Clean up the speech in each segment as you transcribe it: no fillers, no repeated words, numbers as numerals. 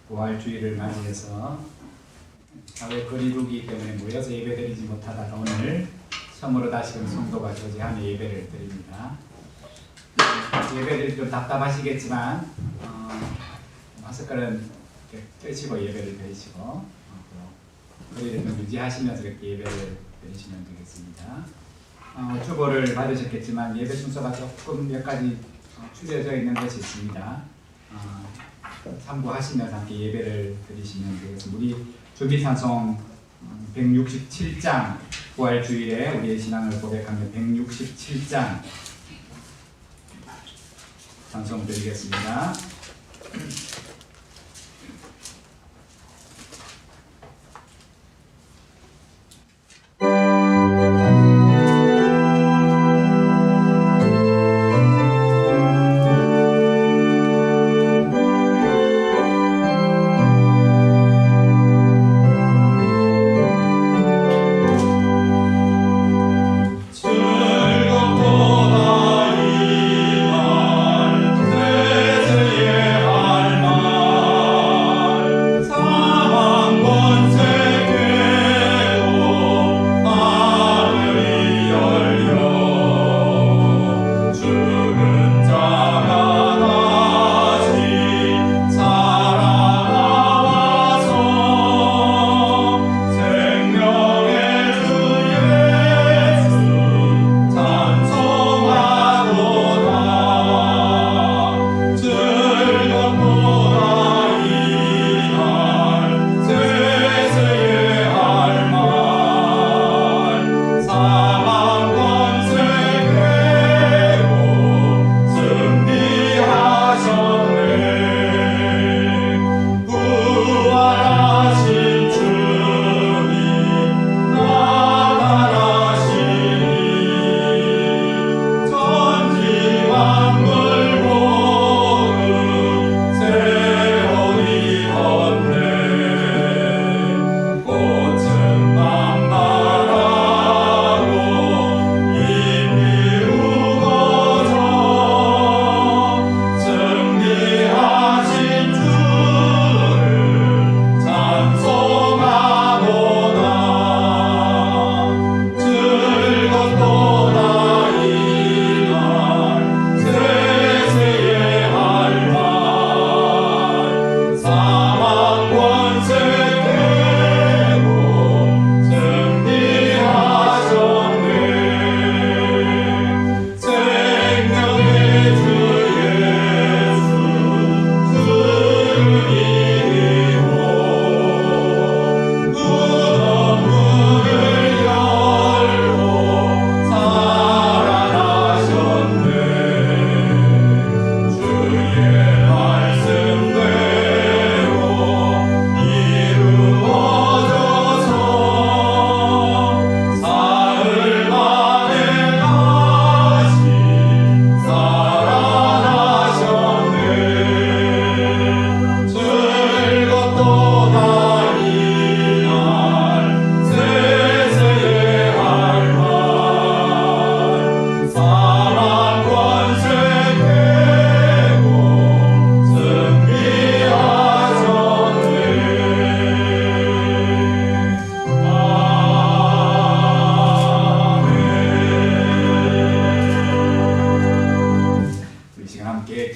부활주의를 맞이해서 사회 거리두기 때문에 모여서 예배드리지 못하다가 오늘 처음으로 다시금 성도가 교제하며 예배를 드립니다. 예배드릴 좀 답답하시겠지만 마스크는 떼시고 예배를 드리시고 거리를 좀 유지하시면서 이렇게 예배를 드리시면 되겠습니다. 주보를 받으셨겠지만 예배 순서가 조금 몇 가지 추려져 있는 것이 있습니다. 참고하시면서 함께 예배를 드리시면 되겠습니다. 우리 주기찬송 167장 부활주일에 우리의 신앙을 고백하며 167장 찬송 드리겠습니다.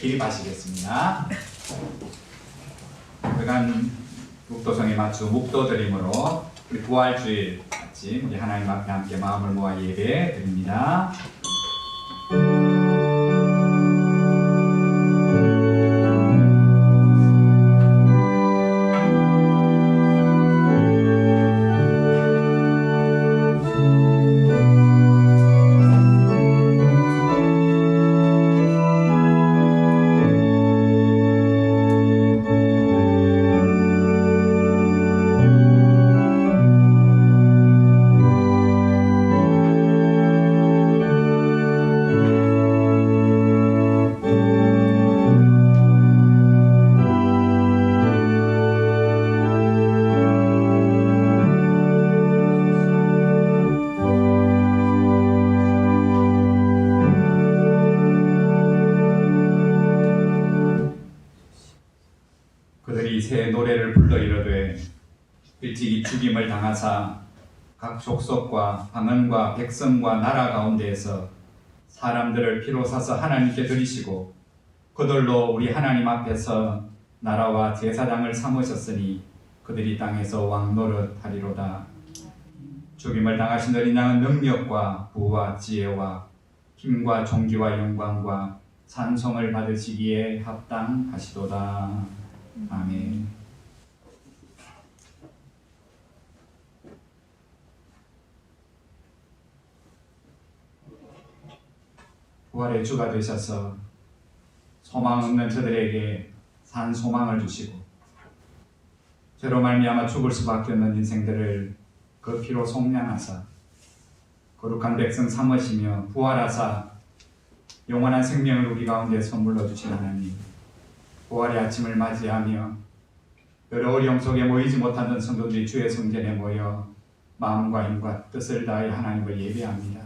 기립하시겠습니다. 그간 묵도성에 맞추어 묵도드림으로 우리 부활주일 아침 우리 하나님 앞에 함께 마음을 모아 예배 드립니다. 그들이 새 노래를 불러 이르되 일찍이 죽임을 당하사 각 족속과 방언과 백성과 나라 가운데에서 사람들을 피로 사서 하나님께 드리시고 그들로 우리 하나님 앞에서 나라와 제사장을 삼으셨으니 그들이 땅에서 왕 노릇하리로다. 죽임을 당하신 어린 양은 능력과 부와 지혜와 힘과 존귀와 영광과 찬송을 받으시기에 합당하시도다. 아멘. 부활의 주가 되셔서 소망 없는 저들에게 산 소망을 주시고 죄로 말미암아 죽을 수밖에 없는 인생들을 그 피로 속량하사 거룩한 백성 삼으시며 부활하사 영원한 생명을 우리 가운데 선물로 주신 하나님, 부활의 아침을 맞이하며 여러 어려움 속에 모이지 못하던 성도들이 주의 성전에 모여 마음과 힘과 뜻을 다해 하나님을 예배합니다.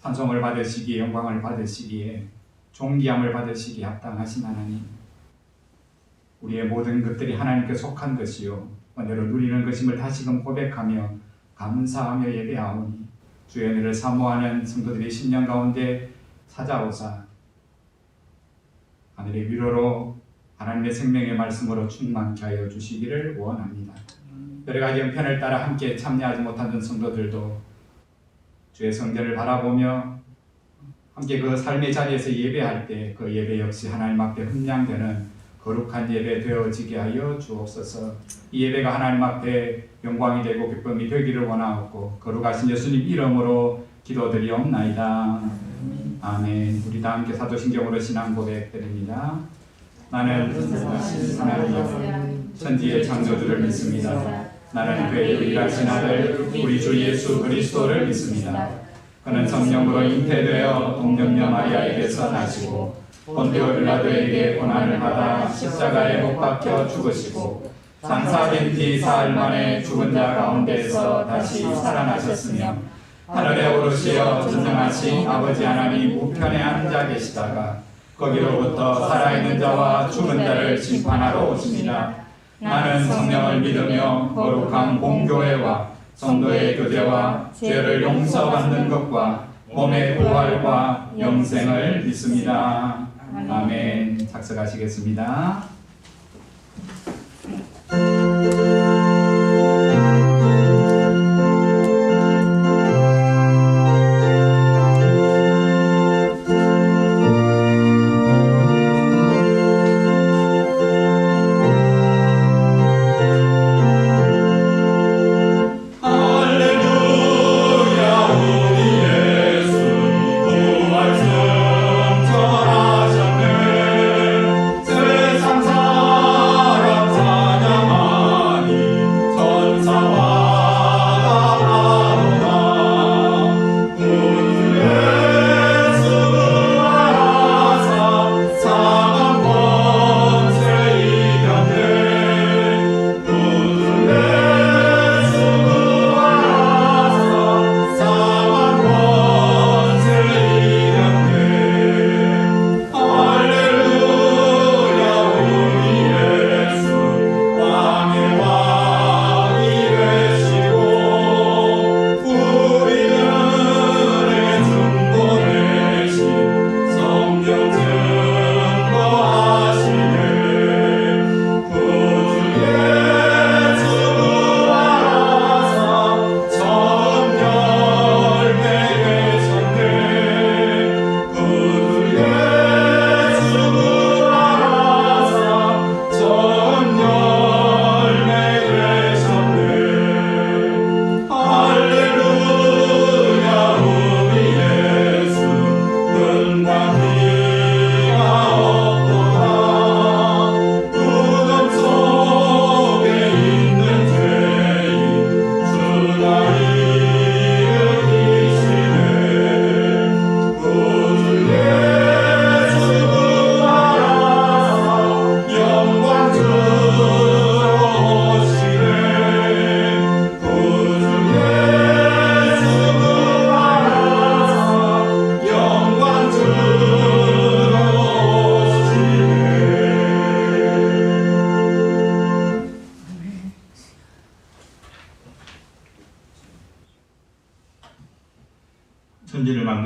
찬송을 받으시기에, 영광을 받으시기에, 존귀함을 받으시기에 합당하신 하나님, 우리의 모든 것들이 하나님께 속한 것이요 은혜로 누리는 것임을 다시금 고백하며 감사하며 예배하오니 주의 은혜를 사모하는 성도들의 심령 가운데 찾아오사 하늘의 위로로 하나님의 생명의 말씀으로 충만케 하여 주시기를 원합니다. 여러 가지 형편을 따라 함께 참여하지 못하는 성도들도 주의 성전을 바라보며 함께 그 삶의 자리에서 예배할 때 그 예배 역시 하나님 앞에 흠량되는 거룩한 예배 되어지게 하여 주옵소서. 이 예배가 하나님 앞에 영광이 되고 기쁨이 되기를 원하옵고 거룩하신 예수님 이름으로 기도드리옵나이다. 아멘. 우리 다 함께 사도신경으로 신앙 고백드립니다. 나는 하나님 천지의 창조주를 믿습니다. 나는 그의 유일하신 아들 우리 주 예수 그리스도를 믿습니다. 그는 성령으로 잉태되어 동정녀 마리아에게서 나시고 본디오 빌라도에게 고난을 받아 십자가에 못 박혀 죽으시고 장사된 뒤 사흘 만에 죽은 자 가운데에서 다시 살아나셨으며 하늘에 오르시어 전능하신 아버지 하나님 우편에 앉아 계시다가 거기로부터 살아있는 자와 죽은 자를 심판하러 오십니다. 나는 성령을 믿으며 거룩한 공교회와 성도의 교제와 죄를 용서받는 것과 몸의 부활과 영생을 믿습니다. 아멘. 작석하시겠습니다. 세상 사람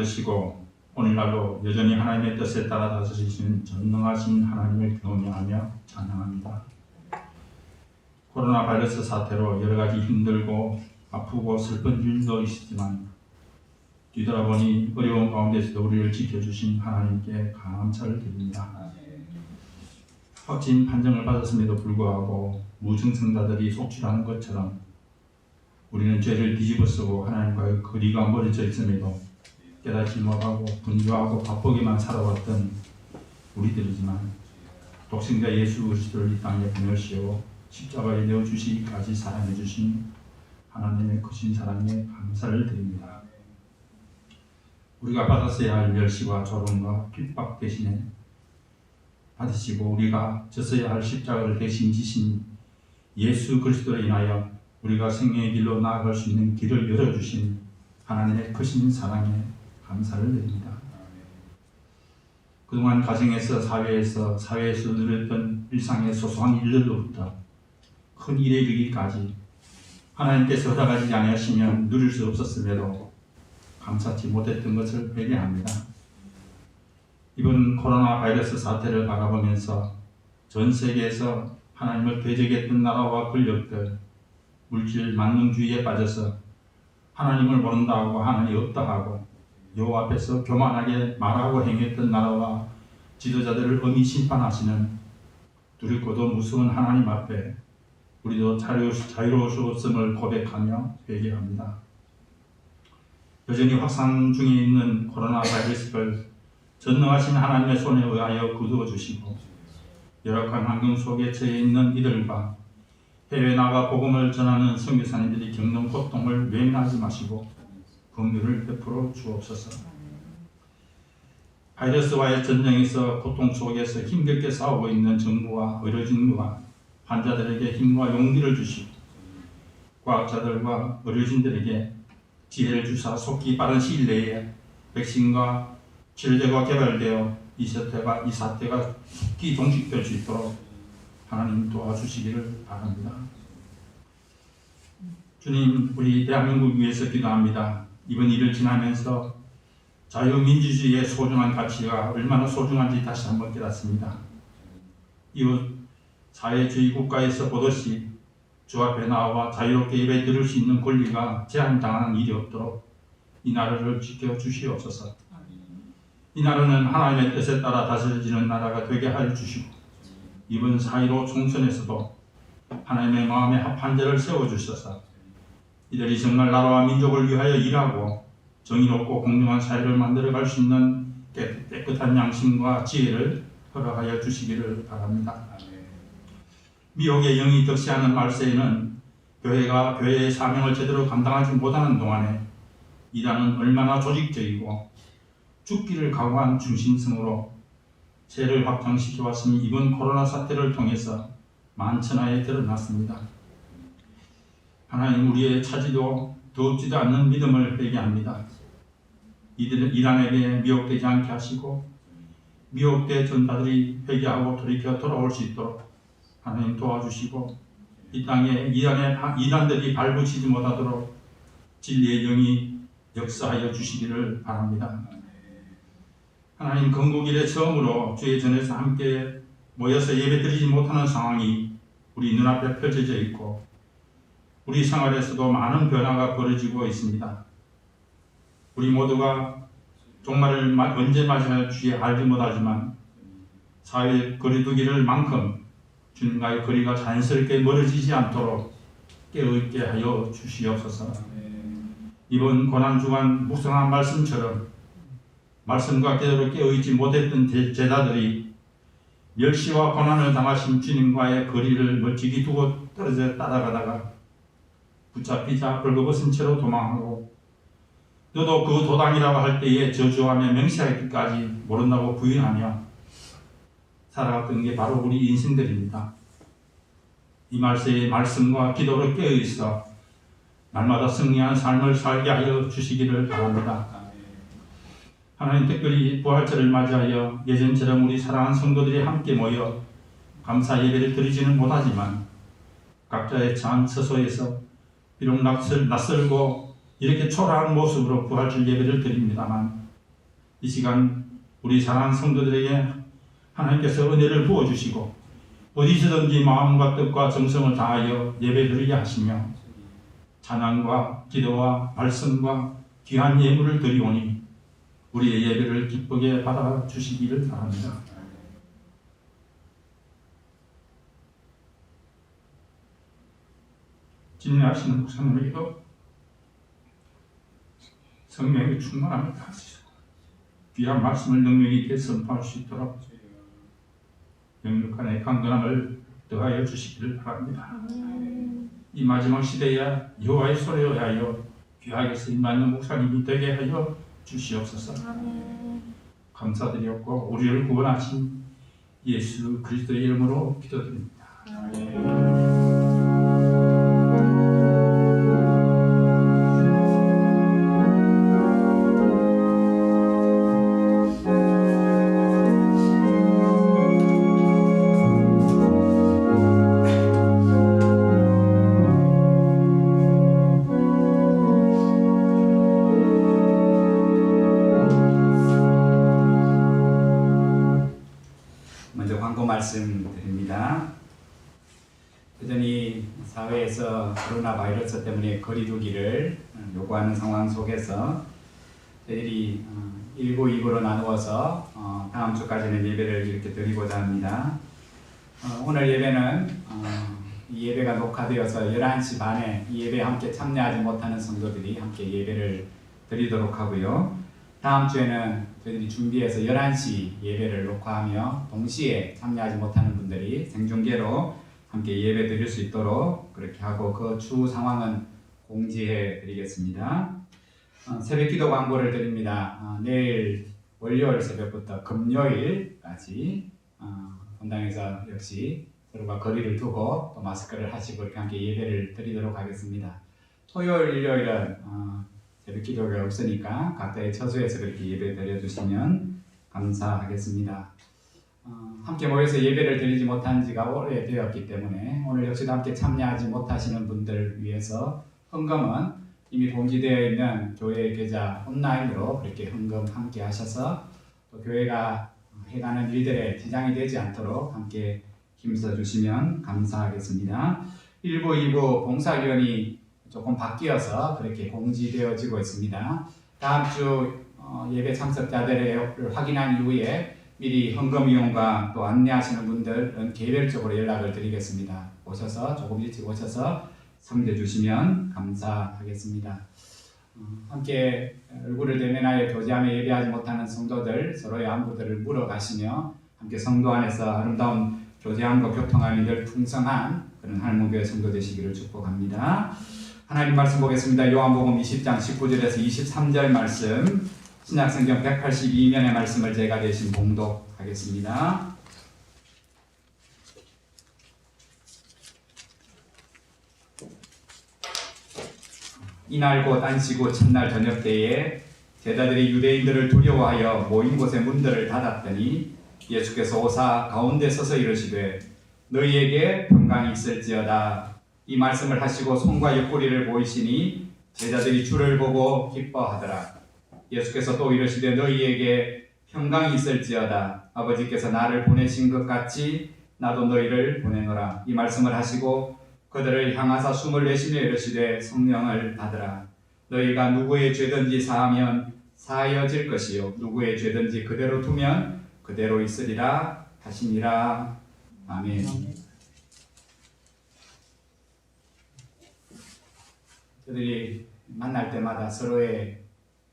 만드시고 오늘날도 여전히 하나님의 뜻에 따라 다스리시는 전능하신 하나님을 경외하며 찬양합니다. 코로나 바이러스 사태로 여러 가지 힘들고 아프고 슬픈 일도 있었지만 뒤돌아보니 어려운 가운데서도 우리를 지켜주신 하나님께 감사를 드립니다. 확진 판정을 받았음에도 불구하고 무증상자들이 속출하는 것처럼 우리는 죄를 뒤집어쓰고 하나님과의 거리가 멀어져 있음에도 깨닫지 못하고 분주하고 바쁘게만 살아왔던 우리들이지만 독생자 예수 그리스도를 이 땅에 보내시오 십자가에 내어주시기까지 사랑해 주신 하나님의 크신 사랑에 감사를 드립니다. 우리가 받았어야 할 멸시와 조롱과 핍박 대신에 받으시고 우리가 졌어야 할 십자가를 대신 지신 예수 그리스도로 인하여 우리가 생명의 길로 나아갈 수 있는 길을 열어주신 하나님의 크신 사랑에 감사를 드립니다. 그동안 가정에서 사회에서 누렸던 일상의 소소한 일들로부터 큰 일에 이르기까지 하나님께서 허락하지 아니하시면 누릴 수 없었음에도 감사치 못했던 것을 회개합니다. 이번 코로나 바이러스 사태를 바라보면서 전 세계에서 하나님을 대적했던 나라와 권력들, 물질 만능주의에 빠져서 하나님을 모른다고 하나님이 없다 하고 여호와 앞에서 교만하게 말하고 행했던 나라와 지도자들을 엄히 심판하시는 두렵고도 무서운 하나님 앞에 우리도 자유로우셨음을 고백하며 회개합니다. 여전히 확산 중에 있는 코로나 바이러스를 전능하신 하나님의 손에 의하여 거두어 주시고 열악한 환경 속에 처해 있는 이들과 해외 나가 복음을 전하는 선교사님들이 겪는 고통을 외면하지 마시고 긍휼을 베풀어 주옵소서. 바이러스와의 전쟁에서 고통 속에서 힘겹게 싸우고 있는 정부와 의료진과 환자들에게 힘과 용기를 주시고 과학자들과 의료진들에게 지혜를 주사 속히 빠른 시일 내에 백신과 치료제가 개발되어 이 사태가 속히 종식될 수 있도록 하나님 도와주시기를 바랍니다. 주님, 우리 대한민국 위해서 기도합니다. 이번 일을 지나면서 자유민주주의의 소중한 가치가 얼마나 소중한지 다시 한번 깨닫습니다. 이웃 사회주의 국가에서 보듯이 주 앞에 나와 자유롭게 예배 드릴 수 있는 권리가 제한당하는 일이 없도록 이 나라를 지켜주시옵소서. 이 나라는 하나님의 뜻에 따라 다스려지는 나라가 되게 하여 주시고 이번 4.15 총선에서도 하나님의 마음에 합한 자를 세워주셔서 이들이 정말 나라와 민족을 위하여 일하고 정의롭고 공정한 사회를 만들어갈 수 있는 깨끗한 양심과 지혜를 허락하여 주시기를 바랍니다. 미혹의 영이 득세하는 말세에는 교회가 교회의 사명을 제대로 감당하지 못하는 동안에 이단은 얼마나 조직적이고 죽기를 각오한 중심성으로 세를 확장시켜 왔으니 이번 코로나 사태를 통해서 만천하에 드러났습니다. 하나님, 우리의 차지도 더럽지도 않는 믿음을 회개합니다. 이단에게 미혹되지 않게 하시고 미혹된 전파들이 회개하고 돌이켜 돌아올 수 있도록 하나님 도와주시고 이 땅에 이단들이 발붙이지 못하도록 진리의 영이 역사하여 주시기를 바랍니다. 하나님, 건국일에 처음으로 주의 전에서 함께 모여서 예배드리지 못하는 상황이 우리 눈앞에 펼쳐져 있고 우리 생활에서도 많은 변화가 벌어지고 있습니다. 우리 모두가 종말을 언제 맞이할지 알지 못하지만 사회 거리두기를 만큼 주님과의 거리가 자연스럽게 멀어지지 않도록 깨어있게 하여 주시옵소서. 이번 고난주간 묵상한 말씀처럼 말씀과 제대로 깨어있지 못했던 제자들이 멸시와 고난을 당하신 주님과의 거리를 멀찍이 두고 떨어져 따라가다가 붙잡히자 벌거벗은 채로 도망하고 너도 그 도당이라고 할 때에 저주하며 맹세하기까지 모른다고 부인하며 살아갔던 게 바로 우리 인생들입니다. 이 말세의 말씀과 기도로 깨어있어 날마다 승리한 삶을 살게 하여 주시기를 바랍니다. 하나님, 특별히 부활절을 맞이하여 예전처럼 우리 사랑하는 성도들이 함께 모여 감사 예배를 드리지는 못하지만 각자의 처한 처소에서 비록 낯설고 이렇게 초라한 모습으로 부활절 예배를 드립니다만 이 시간 우리 사랑하는 성도들에게 하나님께서 은혜를 부어주시고 어디서든지 마음과 뜻과 정성을 다하여 예배드리게 하시며 찬양과 기도와 말씀과 귀한 예물을 드리오니 우리의 예배를 기쁘게 받아주시기를 바랍니다. 진행하시는 목사님에게도 성령의 충만함을 하시고 귀한 말씀을 능력 있게 선포할 수 있도록 영육간의 강건함을 더하여 주시기를 바랍니다. 이 마지막 시대에 여호와의 소리를 하여 귀하게 쓰임받는 목사님이 되게 하여 주시옵소서. 감사드렸고 우리를 구원하신 예수 그리스도의 이름으로 기도드립니다. 먼저 광고 말씀드립니다. 여전히 사회에서 코로나 바이러스 때문에 거리두기를 요구하는 상황 속에서 저희들이 1부, 2부로 나누어서 다음 주까지는 예배를 이렇게 드리고자 합니다. 오늘 예배는 이 예배가 녹화되어서 11시 반에 이 예배에 함께 참여하지 못하는 성도들이 함께 예배를 드리도록 하고요. 다음 주에는 저희들이 준비해서 11시 예배를 녹화하며 동시에 참여하지 못하는 분들이 생중계로 함께 예배 드릴 수 있도록 그렇게 하고 그 추후 상황은 공지해 드리겠습니다. 새벽 기도 광고를 드립니다. 내일 월요일 새벽부터 금요일까지 본당에서 역시 서로가 거리를 두고 또 마스크를 하시고 이렇게 함께 예배를 드리도록 하겠습니다. 토요일, 일요일은 새벽 기도가 없으니까 각자의 처소에서 그렇게 예배 드려주시면 감사하겠습니다. 함께 모여서 예배를 드리지 못한 지가 오래되었기 때문에 오늘 역시도 함께 참여하지 못하시는 분들 위해서 헌금은 이미 공지되어 있는 교회 계좌 온라인으로 그렇게 헌금 함께 하셔서 또 교회가 해가는 일들에 지장이 되지 않도록 함께 힘써 주시면 감사하겠습니다. 1부, 2부 봉사위원이 조금 바뀌어서 그렇게 공지되어지고 있습니다. 다음 주 예배 참석자들을 확인한 이후에 미리 헌금 이용과 또 안내하시는 분들은 개별적으로 연락을 드리겠습니다. 오셔서 조금 일찍 오셔서 섬겨 주시면 감사하겠습니다. 함께 얼굴을 대면하여 교제하며 예배하지 못하는 성도들 서로의 안부들을 물어가시며 함께 성도 안에서 아름다운 교제함과 교통함이 늘 풍성한 그런 할멈교회 성도 되시기를 축복합니다. 하나님 말씀 보겠습니다. 요한복음 20장 19절에서 23절 말씀 신약성경 182면의 말씀을 제가 대신 봉독하겠습니다. 이날 곧 안식 후 첫날 저녁 때에 제자들이 유대인들을 두려워하여 모인 곳의 문들을 닫았더니 예수께서 오사 가운데 서서 이르시되 너희에게 평강이 있을지어다. 이 말씀을 하시고 손과 옆구리를 보이시니 제자들이 주를 보고 기뻐하더라. 예수께서 또 이르시되 너희에게 평강이 있을지어다. 아버지께서 나를 보내신 것 같이 나도 너희를 보내노라. 이 말씀을 하시고 그들을 향하사 숨을 내쉬며 이르시되 성령을 받으라. 너희가 누구의 죄든지 사하면 사하여질 것이요 누구의 죄든지 그대로 두면 그대로 있으리라 하시니라. 아멘. 저들이 만날 때마다 서로의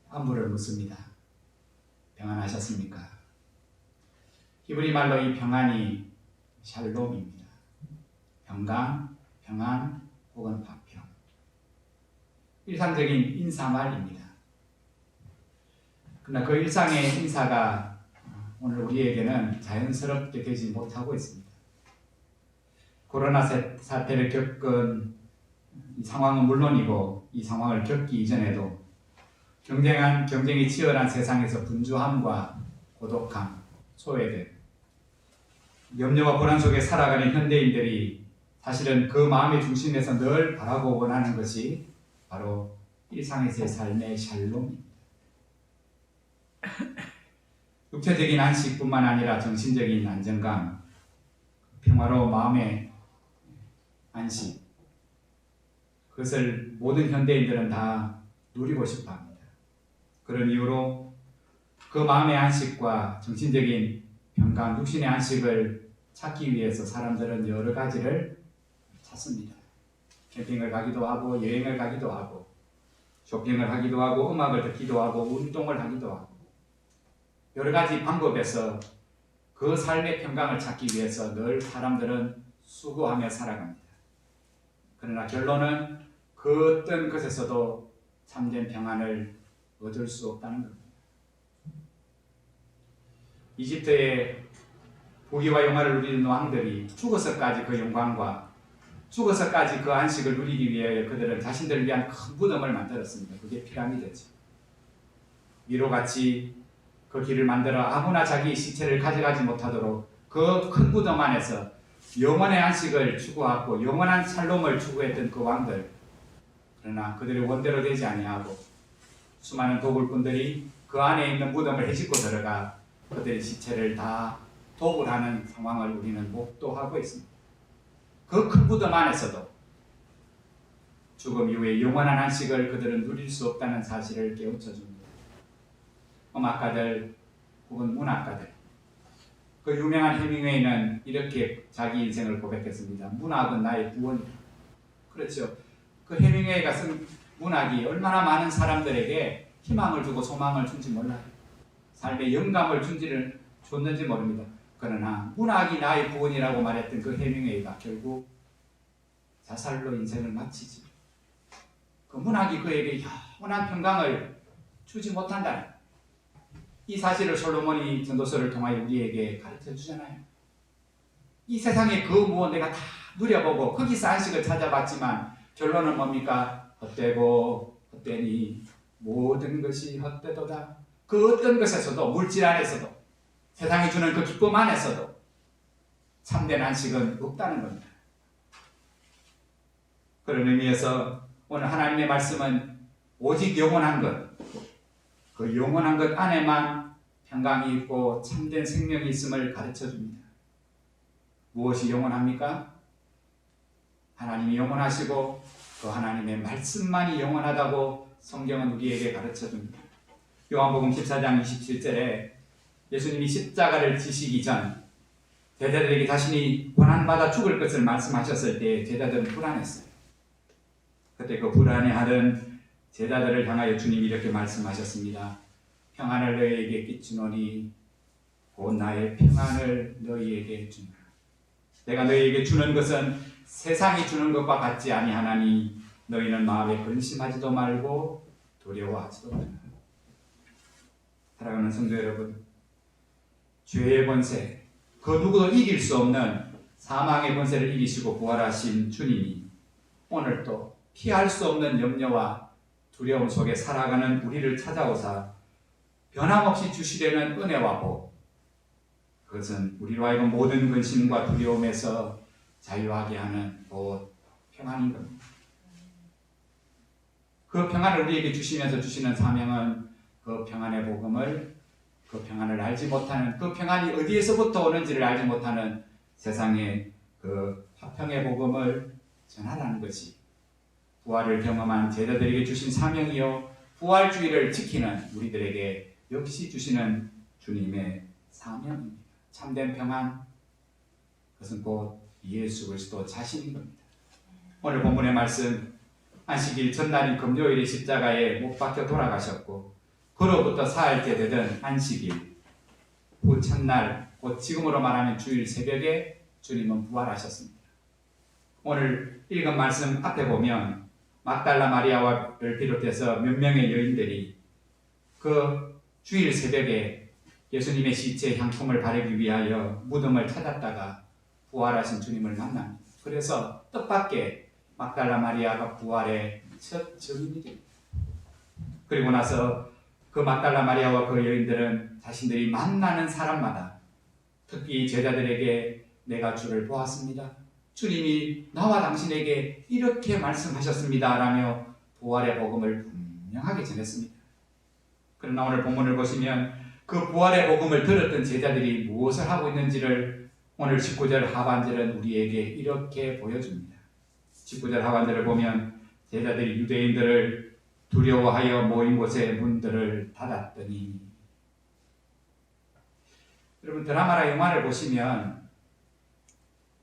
안부를 묻습니다. 평안하셨습니까? 히브리 말로 이 평안이 샬롬입니다. 평강, 평안 혹은 화평. 일상적인 인사말입니다. 그러나 그 일상의 인사가 오늘 우리에게는 자연스럽게 되지 못하고 있습니다. 코로나 사태를 겪은 이 상황은 물론이고 이 상황을 겪기 이전에도 경쟁이 치열한 세상에서 분주함과 고독함, 소외됨, 염려와 불안 속에 살아가는 현대인들이 사실은 그 마음의 중심에서 늘 바라고 원하는 것이 바로 일상에서의 삶의 샬롬입니다. 육체적인 안식뿐만 아니라 정신적인 안정감, 평화로운 마음의 안식, 그것을 모든 현대인들은 다 누리고 싶어 합니다. 그런 이유로 그 마음의 안식과 정신적인 평강, 육신의 안식을 찾기 위해서 사람들은 여러 가지를 찾습니다. 캠핑을 가기도 하고, 여행을 가기도 하고, 쇼핑을 하기도 하고, 음악을 듣기도 하고, 운동을 하기도 하고, 여러 가지 방법에서 그 삶의 평강을 찾기 위해서 늘 사람들은 수고하며 살아갑니다. 그러나 결론은 그 어떤 것에서도 참된 평안을 얻을 수 없다는 겁니다. 이집트의 부귀와 영화를 누리는 왕들이 죽어서까지 그 영광과 죽어서까지 그 안식을 누리기 위하여 그들은 자신들을 위한 큰 무덤을 만들었습니다. 그게 피라미드죠. 위로같이 그 길을 만들어 아무나 자기 시체를 가져가지 못하도록 그 큰 무덤 안에서 영원의 안식을 추구하고 영원한 살롬을 추구했던 그 왕들, 그러나 그들의 원대로 되지 아니하고 수많은 도굴꾼들이 그 안에 있는 무덤을 헤집고 들어가 그들의 시체를 다 도굴하는 상황을 우리는 목도하고 있습니다. 그 큰 무덤 안에서도 죽음 이후에 영원한 안식을 그들은 누릴 수 없다는 사실을 깨우쳐 줍니다. 음악가들 혹은 문학가들, 그 유명한 해밍웨이는 이렇게 자기 인생을 고백했습니다. 문학은 나의 구원이다. 그렇죠. 그 해밍웨이가 쓴 문학이 얼마나 많은 사람들에게 희망을 주고 소망을 준지 몰라요. 삶의 영감을 줬는지 모릅니다. 그러나 문학이 나의 구원이라고 말했던 그 해밍웨이가 결국 자살로 인생을 마치지. 그 문학이 그에게 영원한 평강을 주지 못한다는 이 사실을 솔로몬이 전도서를 통하여 우리에게 가르쳐 주잖아요. 이 세상의 그 무엇 내가 다 누려보고 거기서 안식을 찾아봤지만 결론은 뭡니까? 헛되고 헛되니 모든 것이 헛되도다. 그 어떤 것에서도, 물질 안에서도, 세상이 주는 그 기쁨 안에서도 참된 안식은 없다는 겁니다. 그런 의미에서 오늘 하나님의 말씀은 오직 영원한 것, 그 영원한 것 안에만 평강이 있고 참된 생명이 있음을 가르쳐 줍니다. 무엇이 영원합니까? 하나님이 영원하시고 그 하나님의 말씀만이 영원하다고 성경은 우리에게 가르쳐 줍니다. 요한복음 14장 27절에 예수님이 십자가를 지시기 전 제자들에게 자신이 고난받아 죽을 것을 말씀하셨을 때 제자들은 불안했어요. 그때 그 불안해하던 제자들을 향하여 주님이 이렇게 말씀하셨습니다. 평안을 너희에게 끼치노니 곧 나의 평안을 너희에게 주노라. 내가 너희에게 주는 것은 세상이 주는 것과 같지 아니하나니 너희는 마음에 근심하지도 말고 두려워하지도 말라. 사랑하는 성도 여러분, 죄의 권세, 그 누구도 이길 수 없는 사망의 권세를 이기시고 부활하신 주님이 오늘 또 피할 수 없는 염려와 두려움 속에 살아가는 우리를 찾아오사 변함없이 주시려는 은혜와 복, 그것은 우리로 하여금 모든 근심과 두려움에서 자유하게 하는 곧 평안인 겁니다. 그 평안을 우리에게 주시면서 주시는 사명은 그 평안의 복음을, 그 평안을 알지 못하는, 그 평안이 어디에서부터 오는지를 알지 못하는 세상에 그 화평의 복음을 전하라는 것이 부활을 경험한 제자들에게 주신 사명이요, 부활주의를 지키는 우리들에게 역시 주시는 주님의 사명입니다. 참된 평안, 그것은 곧 예수 그리스도 자신인 겁니다. 오늘 본문의 말씀, 안식일 전날인 금요일에 십자가에 못 박혀 돌아가셨고 그로부터 사흘째 되던 안식일 그 첫날, 곧 지금으로 말하면 주일 새벽에 주님은 부활하셨습니다. 오늘 읽은 말씀 앞에 보면 막달라 마리아를 비롯해서 몇 명의 여인들이 그 주일 새벽에 예수님의 시체에 향품을 바르기 위하여 무덤을 찾았다가 부활하신 주님을 만납니다. 그래서 뜻밖의 막달라 마리아가 부활의 첫 증인이 됩니다. 그리고 나서 그 막달라 마리아와 그 여인들은 자신들이 만나는 사람마다 특히 제자들에게 내가 주를 보았습니다. 주님이 나와 당신에게 이렇게 말씀하셨습니다. 라며 부활의 복음을 분명하게 전했습니다. 그러나 오늘 본문을 보시면 그 부활의 복음을 들었던 제자들이 무엇을 하고 있는지를 오늘 19절 하반절은 우리에게 이렇게 보여줍니다. 19절 하반절을 보면 제자들이 유대인들을 두려워하여 모인 곳의 문들을 닫았더니, 여러분 드라마나 영화를 보시면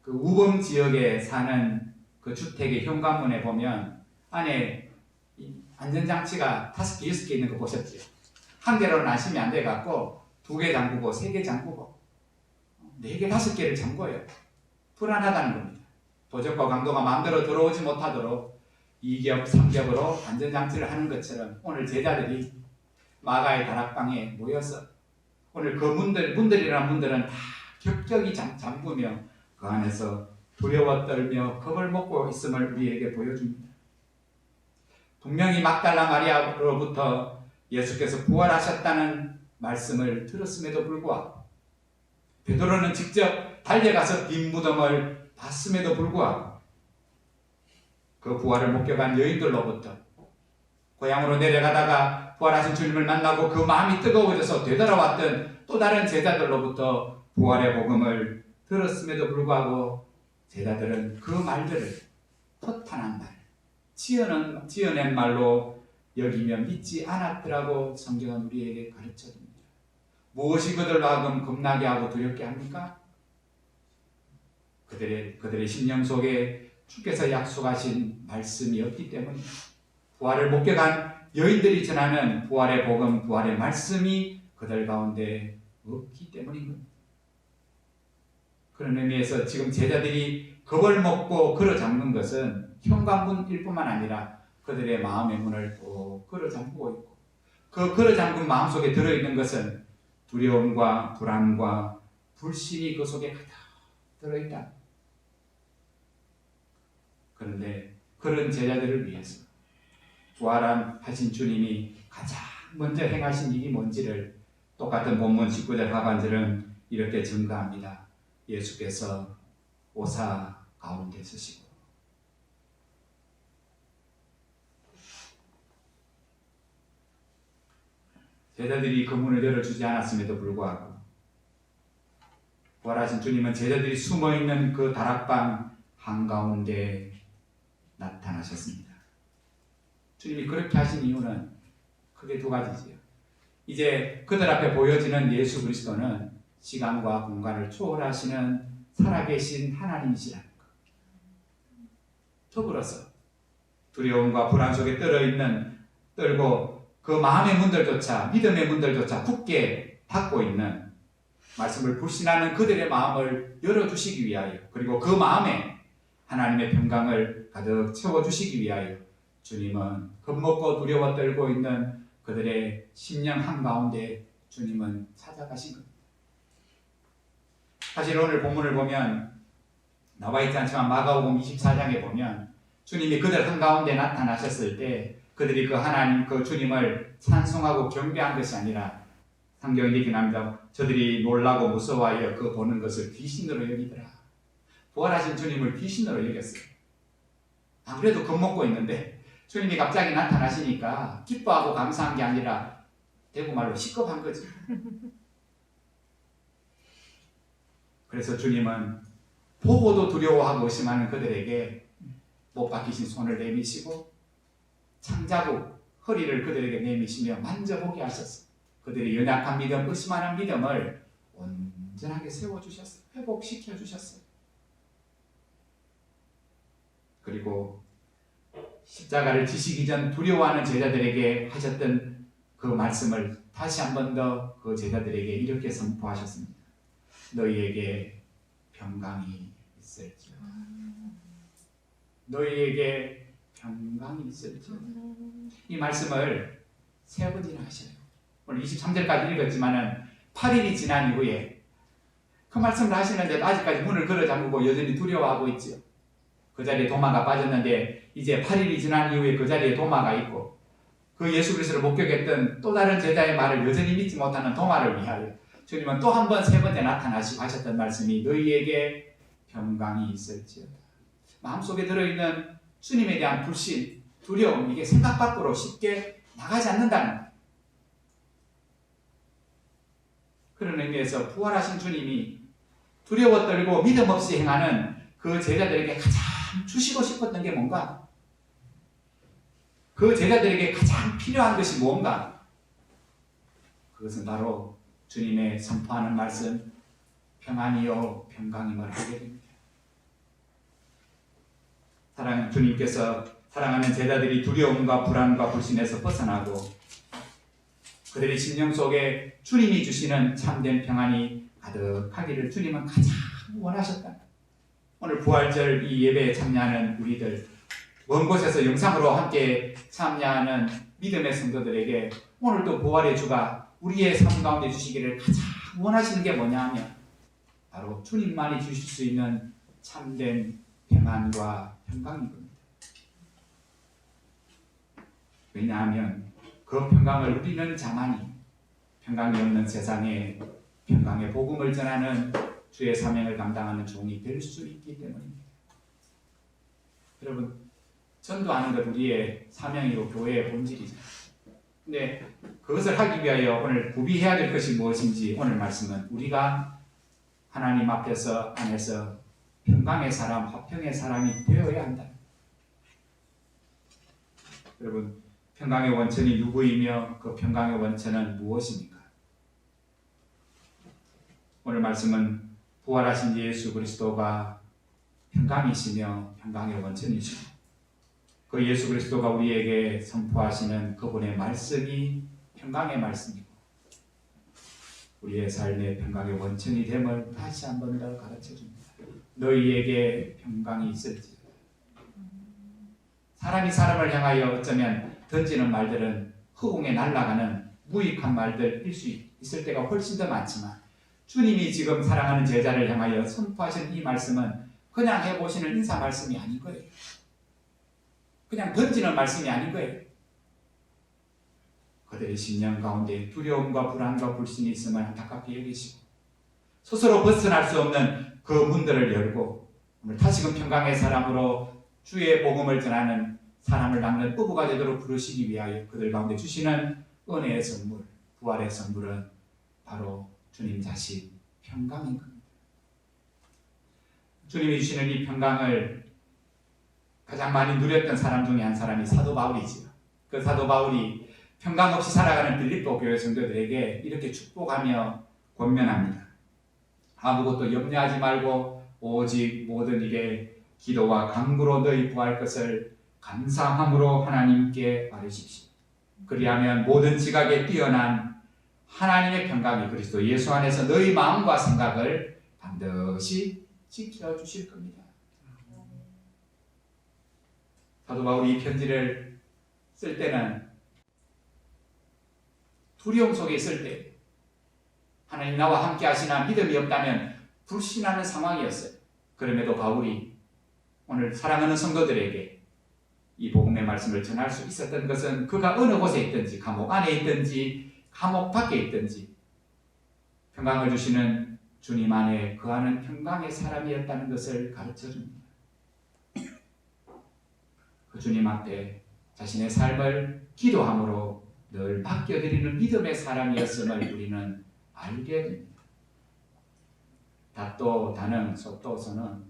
그 우범 지역에 사는 그 주택의 현관문에 보면 안에 안전장치가 5개, 6개 있는 거 보셨죠? 한 개로는 안심이 안 돼갖고 2개 잠그고 3개 잠그고 4개, 5개를 잠궈요. 불안하다는 겁니다. 도적과 강도가 마음대로 들어오지 못하도록 2겹, 3겹으로 안전장치를 하는 것처럼 오늘 제자들이 마가의 다락방에 모여서 오늘 그 문들이라는 문들은 다 겹겹이 잠그며 그 안에서 두려워 떨며 겁을 먹고 있음을 우리에게 보여줍니다. 분명히 막달라 마리아로부터 예수께서 부활하셨다는 말씀을 들었음에도 불구하고, 베드로는 직접 달려가서 빈 무덤을 봤음에도 불구하고, 그 부활을 목격한 여인들로부터 고향으로 내려가다가 부활하신 주님을 만나고 그 마음이 뜨거워져서 되돌아왔던 또 다른 제자들로부터 부활의 복음을 들었음에도 불구하고 제자들은 그 말들을 허탄한 말, 지어낸 말로 여기며 믿지 않았더라고 성경은 우리에게 가르쳐줍니다. 무엇이 그들로 하여금 겁나게 하고 두렵게 합니까? 그들의 심령 속에 주께서 약속하신 말씀이 없기 때문입니다. 부활을 목격한 여인들이 전하는 부활의 복음, 부활의 말씀이 그들 가운데 없기 때문인 겁니다. 그런 의미에서 지금 제자들이 겁을 먹고 걸어 잠근 것은 현관문일 뿐만 아니라 그들의 마음의 문을 꼭 걸어 잠그고 있고, 그 걸어 잠근 마음속에 들어있는 것은 두려움과 불안과 불신이 그 속에 가득 들어있다. 그런데 그런 제자들을 위해서 부활하신 주님이 가장 먼저 행하신 일이 뭔지를 똑같은 본문 19절 하반절은 이렇게 증거합니다. 예수께서 오사 가운데 서시고, 제자들이 그 문을 열어주지 않았음에도 불구하고 부활하신 주님은 제자들이 숨어있는 그 다락방 한가운데 나타나셨습니다. 주님이 그렇게 하신 이유는 크게 2가지지요. 이제 그들 앞에 보여지는 예수 그리스도는 시간과 공간을 초월하시는 살아계신 하나님이시라는 것. 더불어서 두려움과 불안 속에 떨고 그 마음의 문들조차, 믿음의 문들조차 굳게 닫고 있는, 말씀을 불신하는 그들의 마음을 열어주시기 위하여, 그리고 그 마음에 하나님의 평강을 가득 채워주시기 위하여 주님은 겁먹고 두려워 떨고 있는 그들의 심령 한가운데 주님은 찾아가신 겁니다. 사실 오늘 본문을 보면 나와 있지 않지만 마가복음 24장에 보면 주님이 그들 한가운데 나타나셨을 때 그들이 그 하나님, 그 주님을 찬송하고 경배한 것이 아니라 성경이 이렇게 나옵니다. 저들이 놀라고 무서워하여 그 보는 것을 귀신으로 여기더라. 부활하신 주님을 귀신으로 여겼어요. 안 그래도 겁먹고 있는데 주님이 갑자기 나타나시니까 기뻐하고 감사한 게 아니라 대구말로 시겁한 거지. 그래서 주님은 보고도 두려워하고 의심하는 그들에게 못 박히신 손을 내미시고 창자국 허리를 그들에게 내미시며 만져보게 하셨어요. 그들이 연약한 믿음, 의심하는 믿음을 온전하게 세워주셨어요. 회복시켜주셨어요. 그리고 십자가를 지시기 전 두려워하는 제자들에게 하셨던 그 말씀을 다시 한 번 더 그 제자들에게 이렇게 선포하셨습니다. 너희에게 평강이 있을지어다. 너희에게 평강이 있을지어다. 이 말씀을 3번이나 하셔요. 오늘 23절까지 읽었지만은 8일이 지난 이후에 그 말씀을 하시는데도 아직까지 문을 걸어 잠그고 여전히 두려워하고 있지요. 그 자리에 도마가 빠졌는데 이제 8일이 지난 이후에 그 자리에 도마가 있고, 그 예수 그리스도를 목격했던 또 다른 제자의 말을 여전히 믿지 못하는 도마를 위하여 주님은 또 한 번 3번째 나타나시고 하셨던 말씀이 너희에게 평강이 있을지어다. 마음속에 들어있는 주님에 대한 불신, 두려움, 이게 생각 밖으로 쉽게 나가지 않는다는 거예요. 그런 의미에서 부활하신 주님이 두려워 떨고 믿음 없이 행하는 그 제자들에게 가장 주시고 싶었던 게 뭔가? 그 제자들에게 가장 필요한 것이 뭔가? 그것은 바로 주님의 선포하는 말씀, 평안이요 평강임을 하게 됩니다. 사랑하는 주님께서 사랑하는 제자들이 두려움과 불안과 불신에서 벗어나고 그들의 심령 속에 주님이 주시는 참된 평안이 가득하기를 주님은 가장 원하셨다. 오늘 부활절 이 예배에 참여하는 우리들, 먼 곳에서 영상으로 함께 참여하는 믿음의 성도들에게 오늘도 부활의 주가 우리의 삶 가운데 주시기를 가장 원하시는 게 뭐냐 하면 바로 주님만이 주실 수 있는 참된 평안과 평강인 겁니다. 왜냐하면 그 평강을 누리는 자만이 평강이 없는 세상에 평강의 복음을 전하는 주의 사명을 감당하는 종이 될 수 있기 때문입니다. 여러분, 전도하는 것 우리의 사명이고 교회의 본질이죠. 근데 그것을 하기 위하여 오늘 구비해야 될 것이 무엇인지 오늘 말씀은 우리가 하나님 앞에서 안에서 평강의 사람, 화평의 사람이 되어야 한다. 여러분, 평강의 원천이 누구이며 그 평강의 원천은 무엇입니까? 오늘 말씀은 부활하신 예수 그리스도가 평강이시며 평강의 원천이시고 그 예수 그리스도가 우리에게 선포하시는 그분의 말씀이 평강의 말씀이고 우리의 삶의 평강의 원천이 됨을 다시 한 번 더 가르쳐 줍니다. 너희에게 평강이 있을지. 사람이 사람을 향하여 어쩌면 던지는 말들은 허공에 날아가는 무익한 말들일 수 있을 때가 훨씬 더 많지만 주님이 지금 사랑하는 제자를 향하여 선포하신 이 말씀은 그냥 해보시는 인사 말씀이 아닌 거예요. 그냥 던지는 말씀이 아닌 거예요. 그들의 심령 가운데 두려움과 불안과 불신이 있음을 안타깝게 여기시고 스스로 벗어날 수 없는 그 문들을 열고 오늘 다시금 평강의 사람으로 주의 복음을 전하는 사람을 닦는 부부가 되도록 부르시기 위하여 그들 가운데 주시는 은혜의 선물, 부활의 선물은 바로 주님 자신 평강인 겁니다. 주님이 주시는 이 평강을 가장 많이 누렸던 사람 중에 한 사람이 사도 바울이지요. 그 사도 바울이 평강 없이 살아가는 빌립보 교회 성도들에게 이렇게 축복하며 권면합니다. 아무것도 염려하지 말고 오직 모든 일에 기도와 간구로 너희 구할 것을 감사함으로 하나님께 아뢰십시오. 그리하면 모든 지각에 뛰어난 하나님의 평강이 그리스도 예수 안에서 너희 마음과 생각을 반드시 지켜주실 겁니다. 사도 바울이 이 편지를 쓸 때는 두려움 속에 있을 때 하나님 나와 함께 하시나 믿음이 없다면 불신하는 상황이었어요. 그럼에도 바울이 오늘 사랑하는 성도들에게 이 복음의 말씀을 전할 수 있었던 것은 그가 어느 곳에 있든지 감옥 안에 있든지 감옥 밖에 있든지 평강을 주시는 주님 안에 거하는 평강의 사람이었다는 것을 가르쳐줍니다. 그 주님 앞에 자신의 삶을 기도함으로 늘 맡겨드리는 믿음의 사람이었음을 우리는 알게 됩니다. 다또 다능 속도서는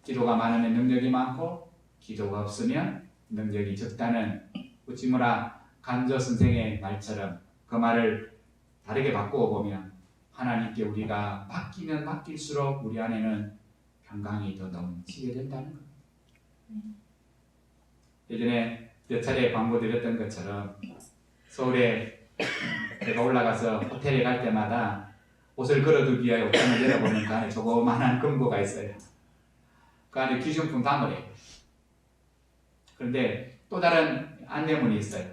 기도가 많으면 능력이 많고 기도가 없으면 능력이 적다는 우찌무라 간조 선생의 말처럼 그 말을 다르게 바꾸어 보면 하나님께 우리가 맡기면 맡길수록 우리 안에는 평강이 더 넘치게 된다는 겁니다. 예전에 몇 차례 광고 드렸던 것처럼 서울에 제가 올라가서 호텔에 갈 때마다 옷을 걸어두기 위하여 옥상을 열어보면 그 안에 조그만한 금고가 있어요. 그 안에 귀중품 담으래요. 그런데 또 다른 안내문이 있어요.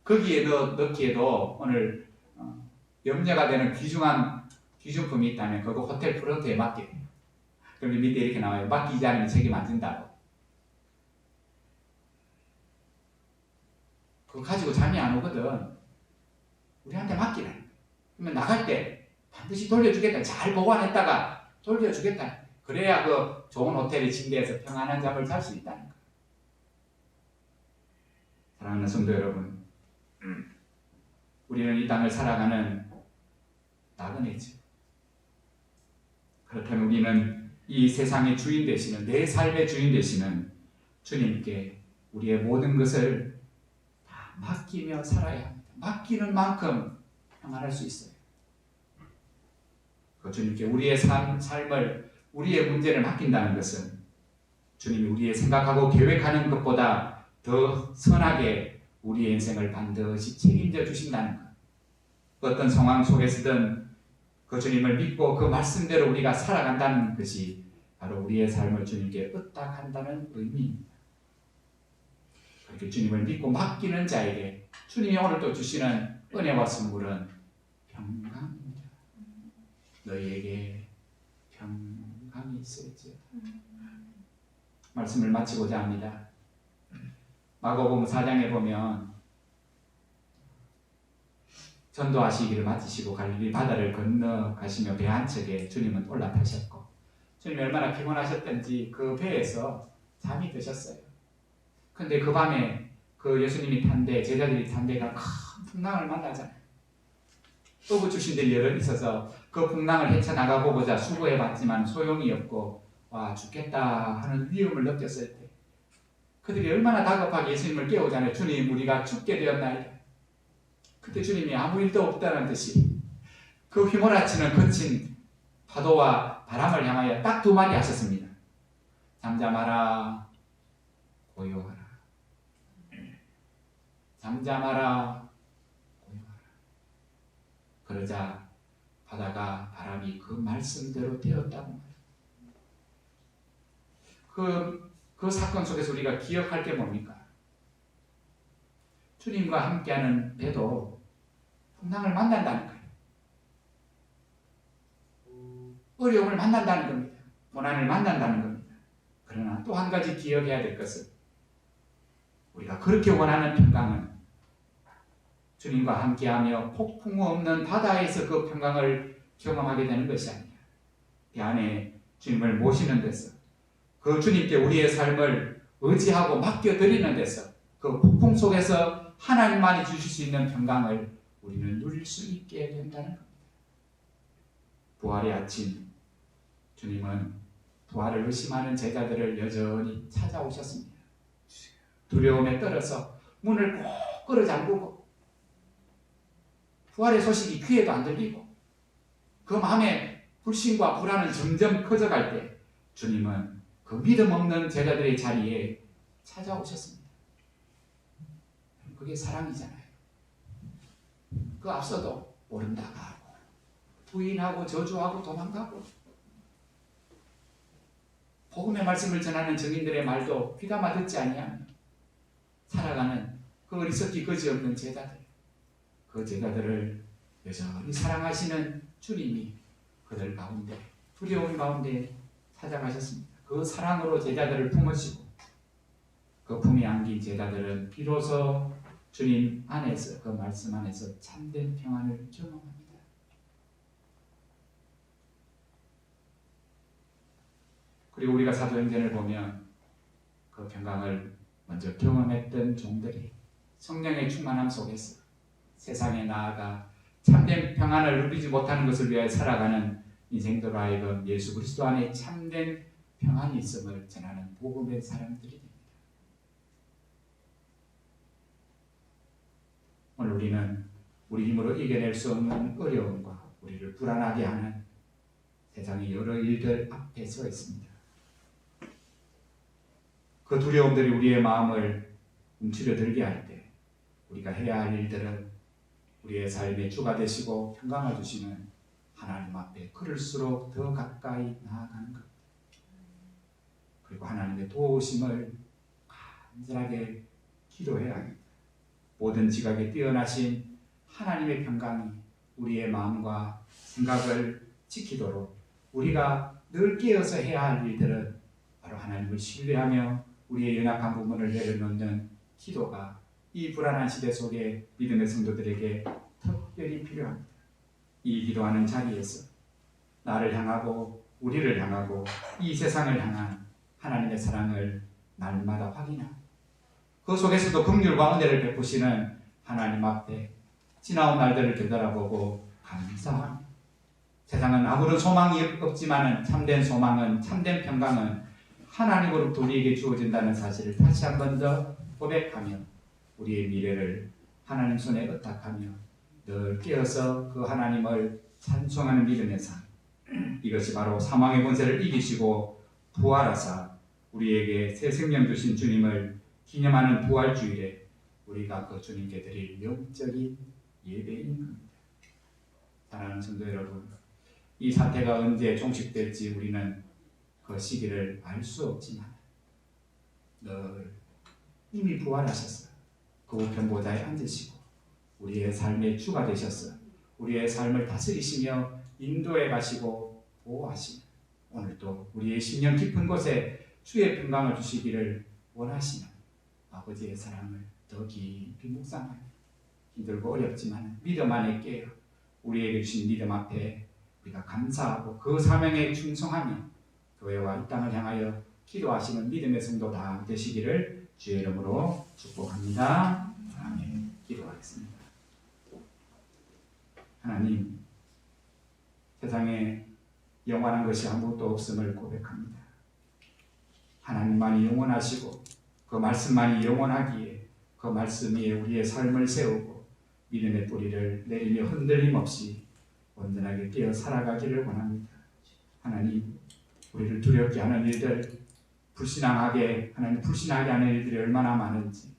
거기에 넣기에도 오늘 염려가 되는 귀중한 귀중품이 있다면 그거 호텔 프런트에 맡겨요. 그럼 밑에 이렇게 나와요. 맡기지 않으면 책임 안 진다고. 그거 가지고 잠이 안 오거든. 우리한테 맡기라. 그러면 나갈 때 반드시 돌려주겠다. 잘 보관했다가 돌려주겠다. 그래야 그 좋은 호텔의 침대에서 평안한 잠을 잘 수 있다는 거예요. 사랑하는 성도 여러분, 우리는 이 땅을 살아가는 나그네죠. 그렇다면 우리는 이 세상의 주인 되시는, 내 삶의 주인 되시는 주님께 우리의 모든 것을 다 맡기며 살아야 합니다. 맡기는 만큼 평안할 수 있어요. 그 주님께 우리의 삶을, 우리의 문제를 맡긴다는 것은 주님이 우리의 생각하고 계획하는 것보다 더 선하게 우리의 인생을 반드시 책임져 주신다는 것. 어떤 상황 속에서든 그 주님을 믿고 그 말씀대로 우리가 살아간다는 것이 바로 우리의 삶을 주님께 의탁한다는 의미입니다. 그렇게 주님을 믿고 맡기는 자에게 주님이 오늘 또 주시는 은혜와 선물은 평강입니다. 너희에게 평강이 있을지어다. 말씀을 마치고자 합니다. 마가복음 4장에 보면 전도하시기를 마치시고 갈릴리 바다를 건너가시며 배 한 척에 주님은 올라타셨고, 주님이 얼마나 피곤하셨던지 그 배에서 잠이 드셨어요. 근데 그 밤에 그 예수님이 탄 배, 제자들이 탄 배가 큰 풍랑을 만나잖아요. 어부 출신들이 여러 있어서 그 풍랑을 헤쳐나가보고자 수고해봤지만 소용이 없고 와 죽겠다 하는 위험을 느꼈을 때 그들이 얼마나 다급하게 예수님을 깨우잖아요. 주님, 우리가 죽게 되었나이다. 그때 주님이 아무 일도 없다는 듯이 그 휘몰아치는 거친 파도와 바람을 향하여 딱 두 마디 하셨습니다. 잠잠하라, 고요하라. 잠잠하라, 고요하라. 그러자 바다가 바람이 그 말씀대로 되었다고 말해요. 그 사건 속에서 우리가 기억할 게 뭡니까? 주님과 함께하는 배도 풍랑을 만난다는 거예요. 어려움을 만난다는 겁니다. 고난을 만난다는 겁니다. 그러나 또 한 가지 기억해야 될 것은 우리가 그렇게 원하는 평강은 주님과 함께하며 폭풍 없는 바다에서 그 평강을 경험하게 되는 것이 아니라 그 안에 주님을 모시는 데서 그 주님께 우리의 삶을 의지하고 맡겨드리는 데서 그 폭풍 속에서 하나님만이 주실 수 있는 평강을 우리는 누릴 수 있게 된다는 겁니다. 부활의 아침, 주님은 부활을 의심하는 제자들을 여전히 찾아오셨습니다. 두려움에 떨어서 문을 꼭 끌어잠그고 부활의 소식이 귀에도 안 들리고 그 마음에 불신과 불안은 점점 커져갈 때 주님은 그 믿음 없는 제자들의 자리에 찾아오셨습니다. 그게 사랑이잖아요. 그 앞서도 모른다고 하고 부인하고 저주하고 도망가고 복음의 말씀을 전하는 증인들의 말도 귀담아 듣지 아니하며 살아가는 그 어리석기 거지없는 제자들, 그 제자들을 여전히 사랑하시는 주님이 그들 가운데 두려움 가운데 찾아가셨습니다. 그 사랑으로 제자들을 품으시고 그 품에 안긴 제자들은 비로소 주님 안에서 그 말씀 안에서 참된 평안을 경험합니다. 그리고 우리가 사도행전을 보면 그 평강을 먼저 경험했던 종들이 성령의 충만함 속에서 세상에 나아가 참된 평안을 누리지 못하는 것을 위하여 살아가는 인생들로 하여금 예수 그리스도 안에 참된 평안이 있음을 전하는 복음의 사람들이 됩니다. 오늘 우리는 우리 힘으로 이겨낼 수 없는 어려움과 우리를 불안하게 하는 세상의 여러 일들 앞에 서 있습니다. 그 두려움들이 우리의 마음을 움츠려들게 할 때 우리가 해야 할 일들은 우리의 삶의 주가 되시고 평강을 주시는 하나님 앞에 그럴수록 더 가까이 나아가는 것. 그리고 하나님의 도우심을 간절하게 기도해야 합니다. 모든 지각에 뛰어나신 하나님의 평강이 우리의 마음과 생각을 지키도록 우리가 늘 깨어서 해야 할 일들은 바로 하나님을 신뢰하며 우리의 연약한 부분을 내려놓는 기도가 이 불안한 시대 속에 믿음의 성도들에게 특별히 필요합니다. 이 기도하는 자리에서 나를 향하고 우리를 향하고 이 세상을 향한 하나님의 사랑을 날마다 확인하고 그 속에서도 긍휼과 은혜를 베푸시는 하나님 앞에 지나온 날들을 되돌아보고 감사하며 세상은 아무런 소망이 없지만 참된 소망은, 참된 평강은 하나님으로부터 우리에게 주어진다는 사실을 다시 한 번 더 고백하며 우리의 미래를 하나님 손에 의탁하며 늘 깨어서 그 하나님을 찬송하는 믿음의 삶, 이것이 바로 사망의 권세를 이기시고 부활하사 우리에게 새 생명 주신 주님을 기념하는 부활주일에 우리가 그 주님께 드릴 영적인 예배인 겁니다. 사랑하는 성도 여러분, 이 사태가 언제 종식될지 우리는 그 시기를 알 수 없지만 늘 이미 부활하셨어요. 그 우편 보좌에 앉으시고 우리의 삶의 주가 되셨어요. 우리의 삶을 다스리시며 인도해 가시고 보호하시며 오늘도 우리의 심령 깊은 곳에 주의 평강을 주시기를 원하시는 아버지의 사랑을 더 깊이 묵상하며 힘들고 어렵지만 믿음 안에 깨어 우리에게 주신 믿음 앞에 우리가 감사하고 그 사명에 충성하며 교회와 이 땅을 향하여 기도하시는 믿음의 성도 다 되시기를 주의 이름으로 축복합니다. 아멘. 기도하겠습니다. 하나님, 세상에 영원한 것이 아무것도 없음을 고백합니다. 하나님만이 영원하시고 그 말씀만이 영원하기에 그 말씀 위에 우리의 삶을 세우고 믿음의 뿌리를 내리며 흔들림 없이 온전하게 깨어 살아가기를 원합니다. 하나님, 우리를 두렵게 하는 일들, 불신앙하게 하는 일들이 얼마나 많은지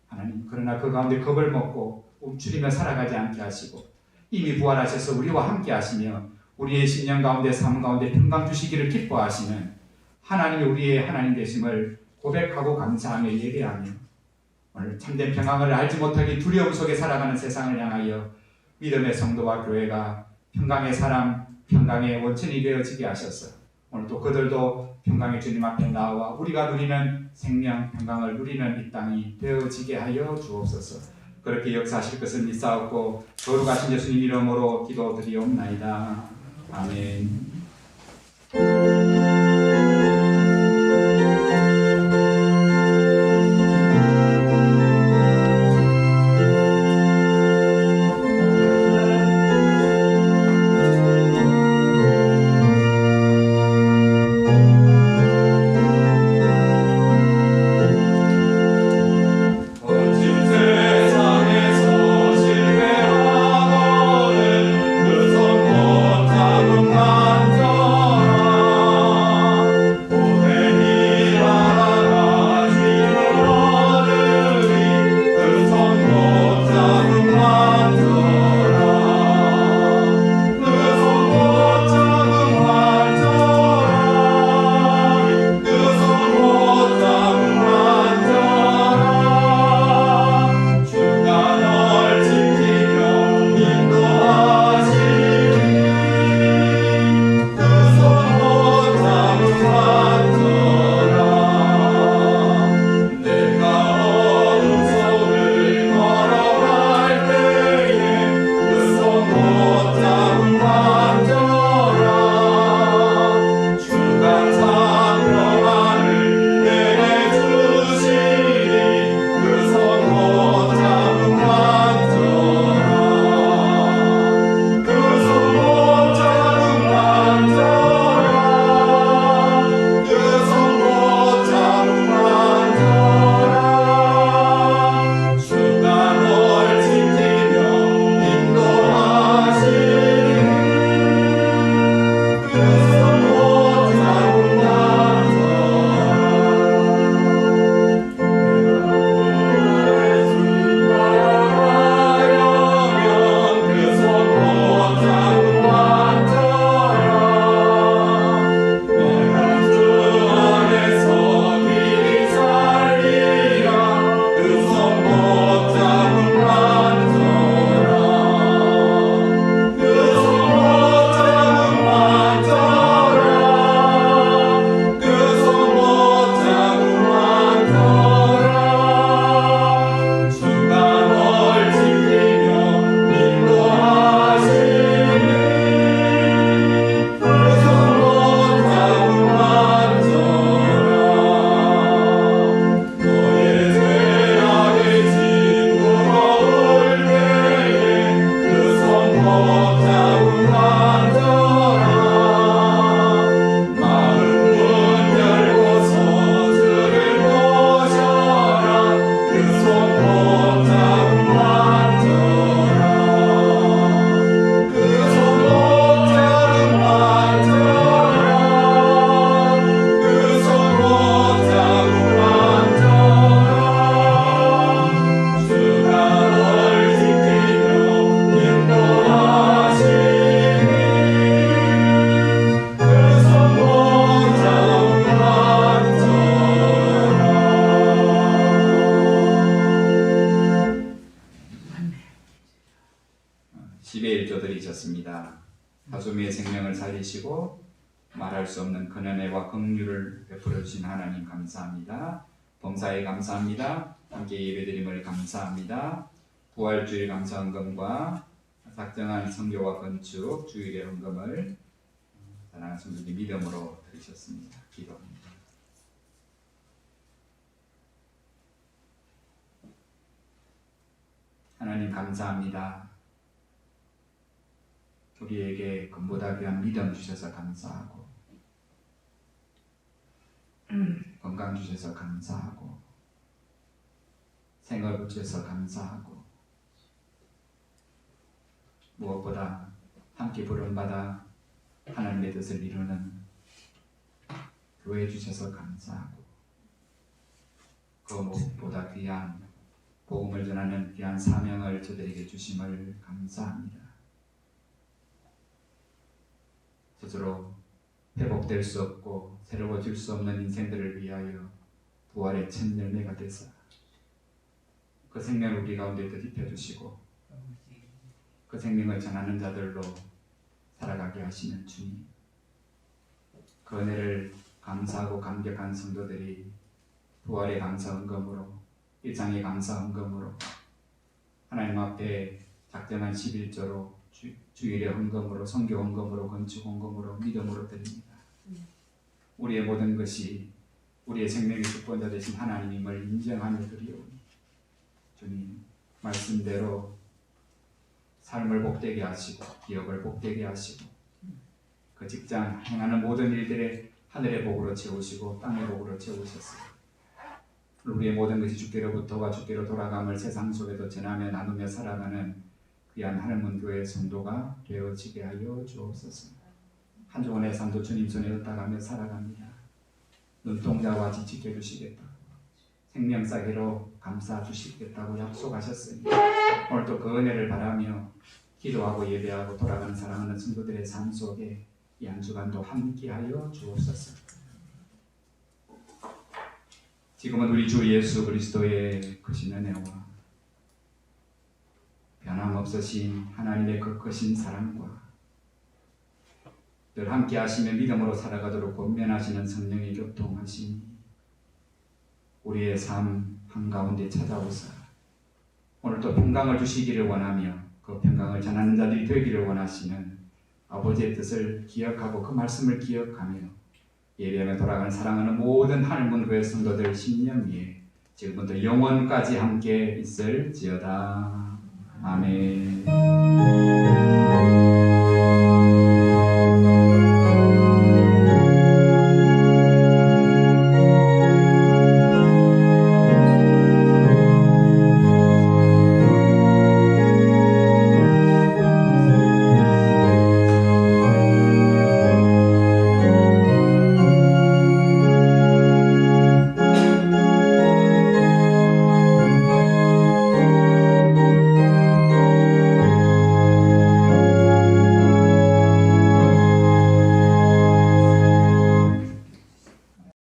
하나님, 그러나 그 가운데 겁을 먹고 움츠리며 살아가지 않게 하시고 이미 부활하셔서 우리와 함께 하시며 우리의 신령 가운데 삶 가운데 평강 주시기를 기뻐하시는 하나님이 우리의 하나님 되심을 고백하고 감사하며 예배하며 오늘 참된 평강을 알지 못하기 두려움 속에 살아가는 세상을 향하여 믿음의 성도와 교회가 평강의 사람, 평강의 원천이 되어지게 하셨어요. 오늘 또 그들도 평강의 주님 앞에 나와 우리가 누리는 생명, 평강을 누리는 이 땅이 되어지게 하여 주옵소서. 그렇게 역사하실 것을 믿사옵고 거룩하신 예수님 이름으로 기도드리옵나이다. 아멘. 그 손 못 잡은 만져라 주시고 말할 수 없는 큰 은혜와 긍휼을 베풀어 주신 하나님 감사합니다. 범사에 감사합니다. 함께 예배드림을 감사합니다. 부활주일 감사헌금과 작정한 선교와 건축 주일의 헌금을 사랑하는 성도님 믿음으로 드리셨습니다. 기도합니다. 하나님 감사합니다. 우리에게 금보다 귀한 믿음 주셔서 감사하고 건강 주셔서 감사하고 생업을 주셔서 감사하고 무엇보다 함께 부름받아 하나님의 뜻을 이루는 교회 주셔서 감사하고 그 무엇보다 귀한 복음을 전하는 귀한 사명을 저들에게 주심을 감사합니다. 스스로 회복될 수 없고 새로워질 수 없는 인생들을 위하여 부활의 첫 열매가 되사 그 생명을 우리 가운데 덧입혀 주시고 그 생명을 전하는 자들로 살아가게 하시는 주님, 그 은혜를 감사하고 감격한 성도들이 부활의 감사헌금으로 일상의 감사헌금으로 하나님 앞에 작정한 11조로 주일의 헌금으로 선교 헌금으로 건축 헌금으로 믿음으로 드립니다. 우리의 모든 것이 우리의 생명의 주권자 되신 하나님임을 인정하며 드리오니 주님 말씀대로 삶을 복되게 하시고 기업을 복되게 하시고 그 직장 행하는 모든 일들에 하늘의 복으로 채우시고 땅의 복으로 채우셨습니다. 우리의 모든 것이 주께로부터와 주께로 돌아감을 세상 속에도 전하며 나누며 살아가는 귀한 하늘문교회 성도가 되어지게 하여 주옵소서. 한 주간의 삶도 주님 손에 얻어가며 살아갑니다. 눈동자와 지치게 해주시겠다고 생명사기로 감싸 주시겠다고 약속하셨으니 오늘도 그 은혜를 바라며 기도하고 예배하고 돌아가는 사랑하는 성도들의 삶 속에 이 한 주간도 함께하여 주옵소서. 지금은 우리 주 예수 그리스도의 크신 은혜와 변함없으신 하나님의 그 크신 사랑과 늘 함께 하시며 믿음으로 살아가도록 권면하시는 성령의 교통하심이 우리의 삶 한가운데 찾아오사 오늘도 평강을 주시기를 원하며 그 평강을 전하는 자들이 되기를 원하시는 아버지의 뜻을 기억하고 그 말씀을 기억하며 예배하며 돌아가는 사랑하는 모든 하늘문교회 성도들 10년 위에 지금부터 영원까지 함께 있을지어다. 아멘.